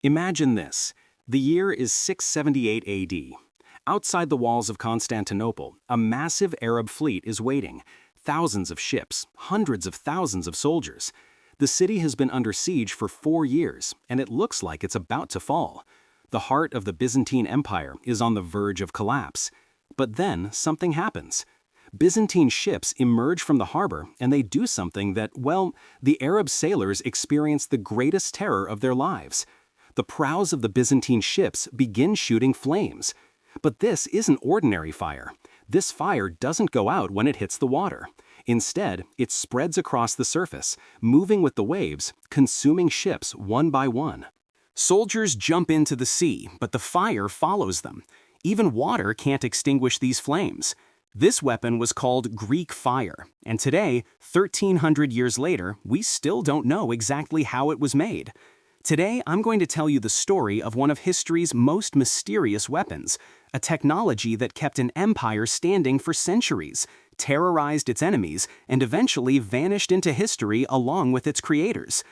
Imagine this. The year is 678 AD. Outside the walls of Constantinople, a massive Arab fleet is waiting. Thousands of ships, hundreds of thousands of soldiers. The city has been under siege for 4 years, and it looks like it's about to fall. The heart of the Byzantine Empire is on the verge of collapse. But then something happens. Byzantine ships emerge from the harbor and they do something that, well, the Arab sailors experience the greatest terror of their lives. The prows of the Byzantine ships begin shooting flames. But this isn't ordinary fire. This fire doesn't go out when it hits the water. Instead, it spreads across the surface, moving with the waves, consuming ships one by one. Soldiers jump into the sea, but the fire follows them. Even water can't extinguish these flames. This weapon was called Greek fire, and today, 1,300 years later, we still don't know exactly how it was made. Today, I'm going to tell you the story of one of history's most mysterious weapons, a technology that kept an empire standing for centuries, terrorized its enemies, and eventually vanished into history along with its creators.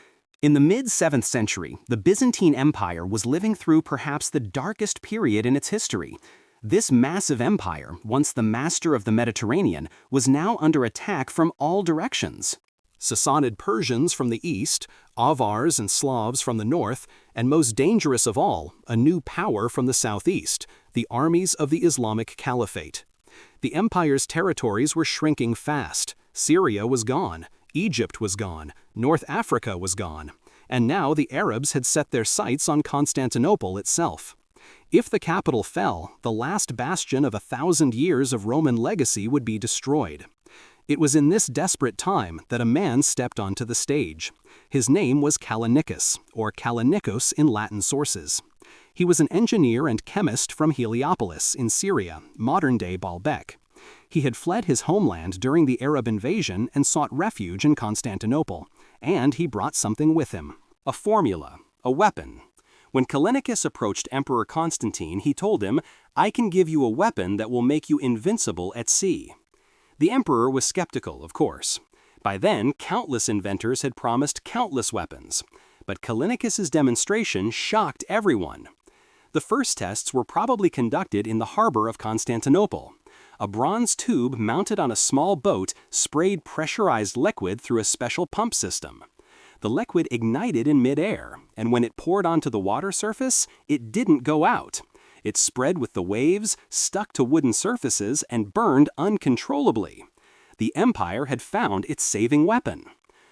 In the mid-7th century, the Byzantine Empire was living through perhaps the darkest period in its history. This massive empire, once the master of the Mediterranean, was now under attack from all directions. Sassanid Persians from the east, Avars and Slavs from the north, and most dangerous of all, a new power from the southeast, the armies of the Islamic Caliphate. The empire's territories were shrinking fast. Syria was gone, Egypt was gone, North Africa was gone, and now the Arabs had set their sights on Constantinople itself. If the capital fell, the last bastion of 1,000 years of Roman legacy would be destroyed. It was in this desperate time that a man stepped onto the stage. His name was Callinicus, or Callinicus in Latin sources. He was an engineer and chemist from Heliopolis in Syria, modern-day Baalbek. He had fled his homeland during the Arab invasion and sought refuge in Constantinople, and he brought something with him. A formula, a weapon. When Callinicus approached Emperor Constantine, he told him, "I can give you a weapon that will make you invincible at sea." The emperor was skeptical, of course. By then, countless inventors had promised countless weapons. But Callinicus's demonstration shocked everyone. The first tests were probably conducted in the harbor of Constantinople. A bronze tube mounted on a small boat sprayed pressurized liquid through a special pump system. The liquid ignited in midair, and when it poured onto the water surface, it didn't go out. It spread with the waves, stuck to wooden surfaces, and burned uncontrollably. The empire had found its saving weapon.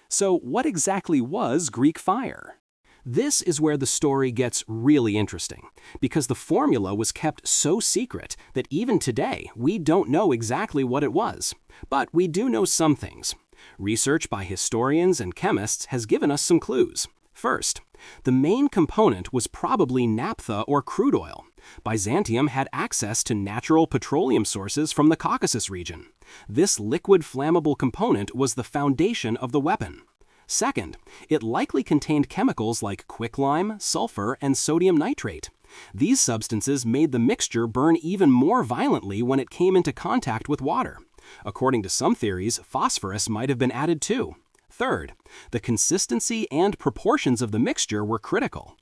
So what exactly was Greek fire? This is where the story gets really interesting, because the formula was kept so secret that even today we don't know exactly what it was. But we do know some things. Research by historians and chemists has given us some clues. First, the main component was probably naphtha or crude oil. Byzantium had access to natural petroleum sources from the Caucasus region. This liquid flammable component was the foundation of the weapon. Second, it likely contained chemicals like quicklime, sulfur, and sodium nitrate. These substances made the mixture burn even more violently when it came into contact with water. According to some theories, phosphorus might have been added too. Third, the consistency and proportions of the mixture were critical.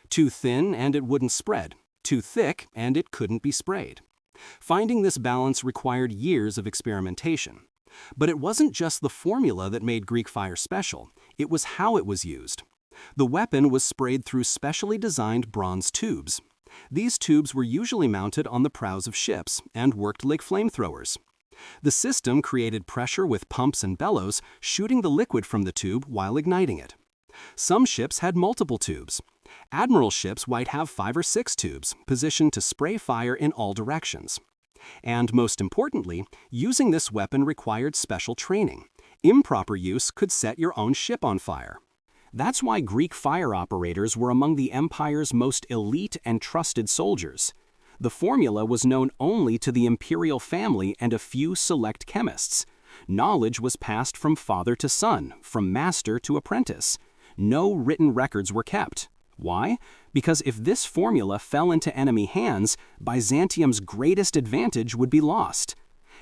Too thin and it wouldn't spread. Too thick and it couldn't be sprayed. Finding this balance required years of experimentation. But it wasn't just the formula that made Greek fire special, it was how it was used. The weapon was sprayed through specially designed bronze tubes. These tubes were usually mounted on the prows of ships and worked like flamethrowers. The system created pressure with pumps and bellows, shooting the liquid from the tube while igniting it. Some ships had multiple tubes. Admiral ships might have 5 or 6 tubes, positioned to spray fire in all directions. And most importantly, using this weapon required special training. Improper use could set your own ship on fire. That's why Greek fire operators were among the empire's most elite and trusted soldiers. The formula was known only to the imperial family and a few select chemists. Knowledge was passed from father to son, from master to apprentice. No written records were kept. Why? Because if this formula fell into enemy hands, Byzantium's greatest advantage would be lost.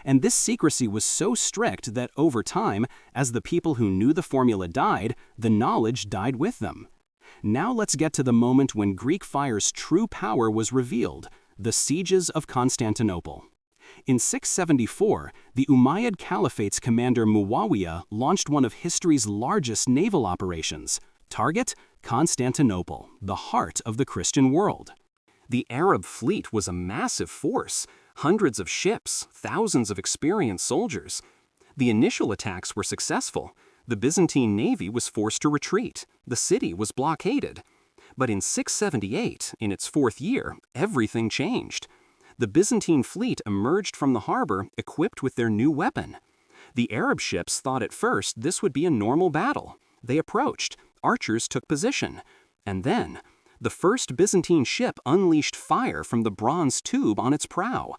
And this secrecy was so strict that over time, as the people who knew the formula died, the knowledge died with them. Now let's get to the moment when Greek fire's true power was revealed, the sieges of Constantinople. In 674, the Umayyad Caliphate's commander Muawiyah launched one of history's largest naval operations. Target? Constantinople, the heart of the Christian world. The Arab fleet was a massive force, hundreds of ships, thousands of experienced soldiers. The initial attacks were successful. The Byzantine navy was forced to retreat. The city was blockaded. But in 678, in its fourth year, everything changed. The Byzantine fleet emerged from the harbor equipped with their new weapon. The Arab ships thought at first this would be a normal battle. They approached. Archers took position. And then, the first Byzantine ship unleashed fire from the bronze tube on its prow.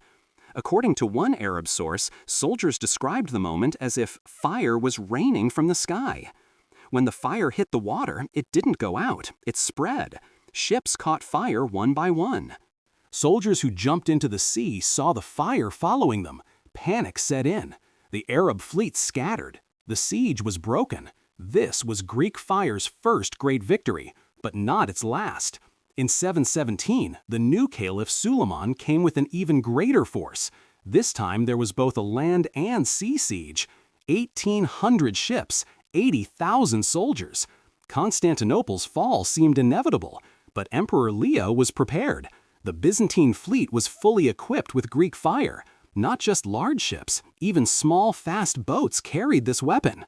According to one Arab source, soldiers described the moment as if fire was raining from the sky. When the fire hit the water, it didn't go out, it spread. Ships caught fire one by one. Soldiers who jumped into the sea saw the fire following them. Panic set in. The Arab fleet scattered. The siege was broken. This was Greek fire's first great victory, but not its last. In 717, the new Caliph Suleiman came with an even greater force. This time there was both a land and sea siege. 1,800 ships, 80,000 soldiers. Constantinople's fall seemed inevitable, but Emperor Leo was prepared. The Byzantine fleet was fully equipped with Greek fire. Not just large ships, even small, fast boats carried this weapon.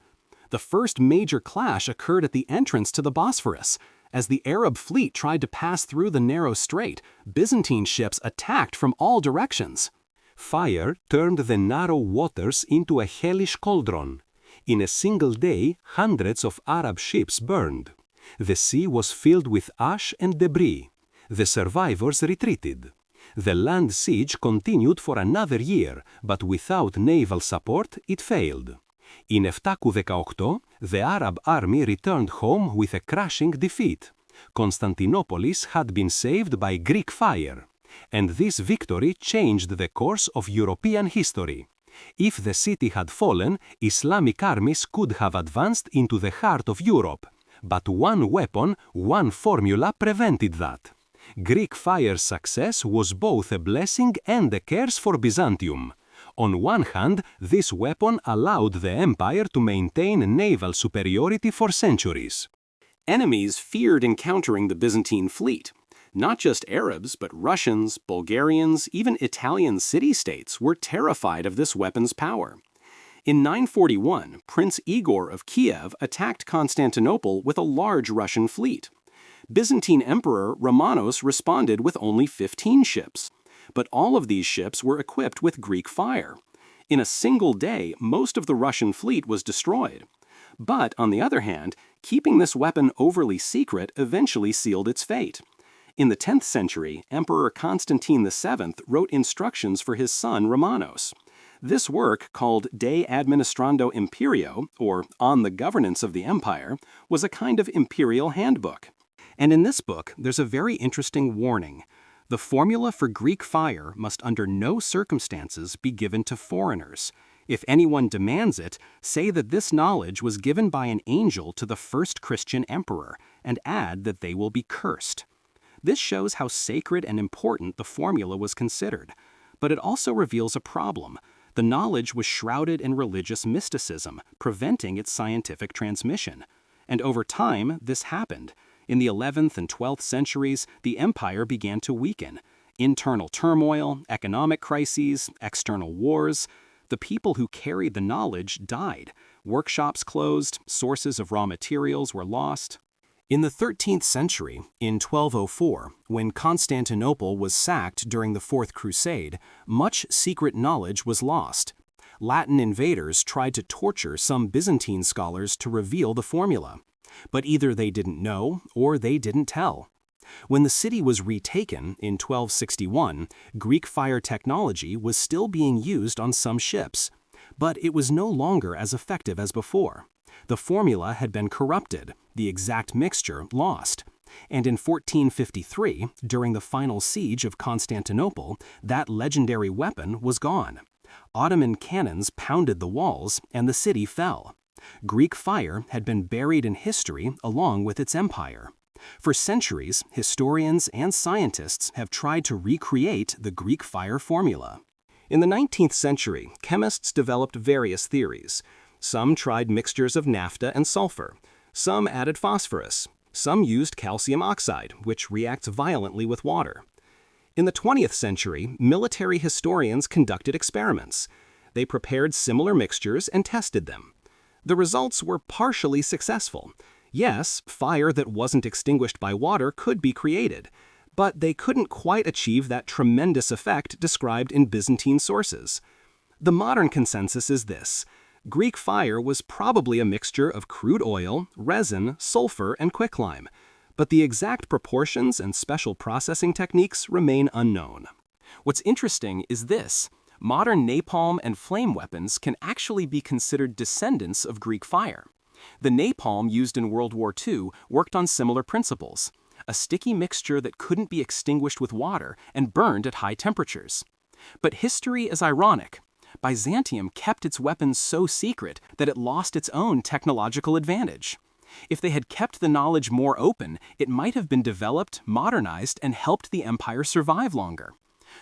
The first major clash occurred at the entrance to the Bosphorus. As the Arab fleet tried to pass through the narrow strait, Byzantine ships attacked from all directions. Fire turned the narrow waters into a hellish cauldron. In a single day, hundreds of Arab ships burned. The sea was filled with ash and debris. The survivors retreated. The land siege continued for another year, but without naval support, it failed. In 718, the Arab army returned home with a crushing defeat. Constantinopolis had been saved by Greek fire, and this victory changed the course of European history. If the city had fallen, Islamic armies could have advanced into the heart of Europe. But one weapon, one formula prevented that. Greek fire's success was both a blessing and a curse for Byzantium. On one hand, this weapon allowed the empire to maintain naval superiority for centuries. Enemies feared encountering the Byzantine fleet. Not just Arabs, but Russians, Bulgarians, even Italian city-states were terrified of this weapon's power. In 941, Prince Igor of Kiev attacked Constantinople with a large Russian fleet. Byzantine Emperor Romanos responded with only 15 ships. But all of these ships were equipped with Greek fire. In a single day, most of the Russian fleet was destroyed. But, on the other hand, keeping this weapon overly secret eventually sealed its fate. In the 10th century, Emperor Constantine VII wrote instructions for his son Romanos. This work, called De Administrando Imperio, or On the Governance of the Empire, was a kind of imperial handbook. And in this book, there's a very interesting warning. The formula for Greek fire must under no circumstances be given to foreigners. If anyone demands it, say that this knowledge was given by an angel to the first Christian emperor, and add that they will be cursed. This shows how sacred and important the formula was considered. But it also reveals a problem. The knowledge was shrouded in religious mysticism, preventing its scientific transmission. And over time, this happened. In the 11th and 12th centuries, the empire began to weaken. Internal turmoil, economic crises, external wars. The people who carried the knowledge died. Workshops closed, sources of raw materials were lost. In the 13th century, in 1204, when Constantinople was sacked during the Fourth Crusade, much secret knowledge was lost. Latin invaders tried to torture some Byzantine scholars to reveal the formula. But either they didn't know or they didn't tell. When the city was retaken in 1261, Greek fire technology was still being used on some ships. But it was no longer as effective as before. The formula had been corrupted, the exact mixture lost. And in 1453, during the final siege of Constantinople, that legendary weapon was gone. Ottoman cannons pounded the walls, and the city fell. Greek fire had been buried in history along with its empire. For centuries, historians and scientists have tried to recreate the Greek fire formula. In the 19th century, chemists developed various theories. Some tried mixtures of naphtha and sulfur. Some added phosphorus. Some used calcium oxide, which reacts violently with water. In the 20th century, military historians conducted experiments. They prepared similar mixtures and tested them. The results were partially successful. Yes, fire that wasn't extinguished by water could be created, but they couldn't quite achieve that tremendous effect described in Byzantine sources. The modern consensus is this: Greek fire was probably a mixture of crude oil, resin, sulfur, and quicklime, but the exact proportions and special processing techniques remain unknown. What's interesting is this: modern napalm and flame weapons can actually be considered descendants of Greek fire. The napalm used in World War II worked on similar principles: a sticky mixture that couldn't be extinguished with water and burned at high temperatures. But history is ironic. Byzantium kept its weapons so secret that it lost its own technological advantage. If they had kept the knowledge more open, it might have been developed, modernized, and helped the empire survive longer.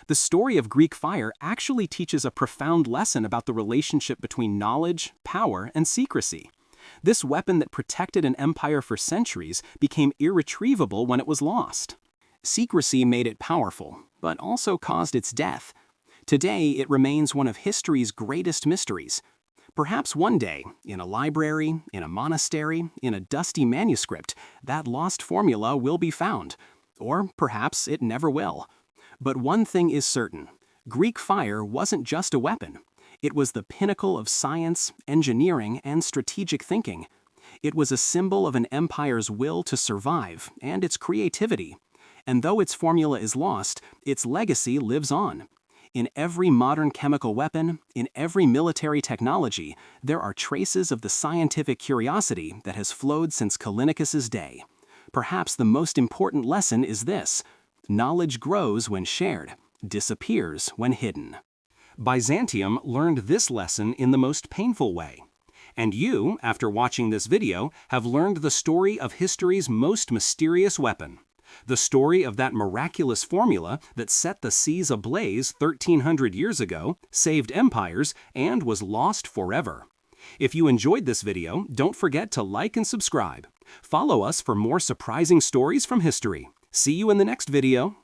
The story of Greek fire actually teaches a profound lesson about the relationship between knowledge, power, and secrecy. This weapon that protected an empire for centuries became irretrievable when it was lost. Secrecy made it powerful, but also caused its death. Today, it remains one of history's greatest mysteries. Perhaps one day, in a library, in a monastery, in a dusty manuscript, that lost formula will be found. Or perhaps it never will. But one thing is certain: Greek fire wasn't just a weapon. It was the pinnacle of science, engineering, and strategic thinking. It was a symbol of an empire's will to survive and its creativity. And though its formula is lost, its legacy lives on. In every modern chemical weapon, in every military technology, there are traces of the scientific curiosity that has flowed since Callinicus's day. Perhaps the most important lesson is this: knowledge grows when shared, disappears when hidden. Byzantium learned this lesson in the most painful way. And you, after watching this video, have learned the story of history's most mysterious weapon. The story of that miraculous formula that set the seas ablaze 1,300 years ago, saved empires, and was lost forever. If you enjoyed this video, don't forget to like and subscribe. Follow us for more surprising stories from history. See you in the next video.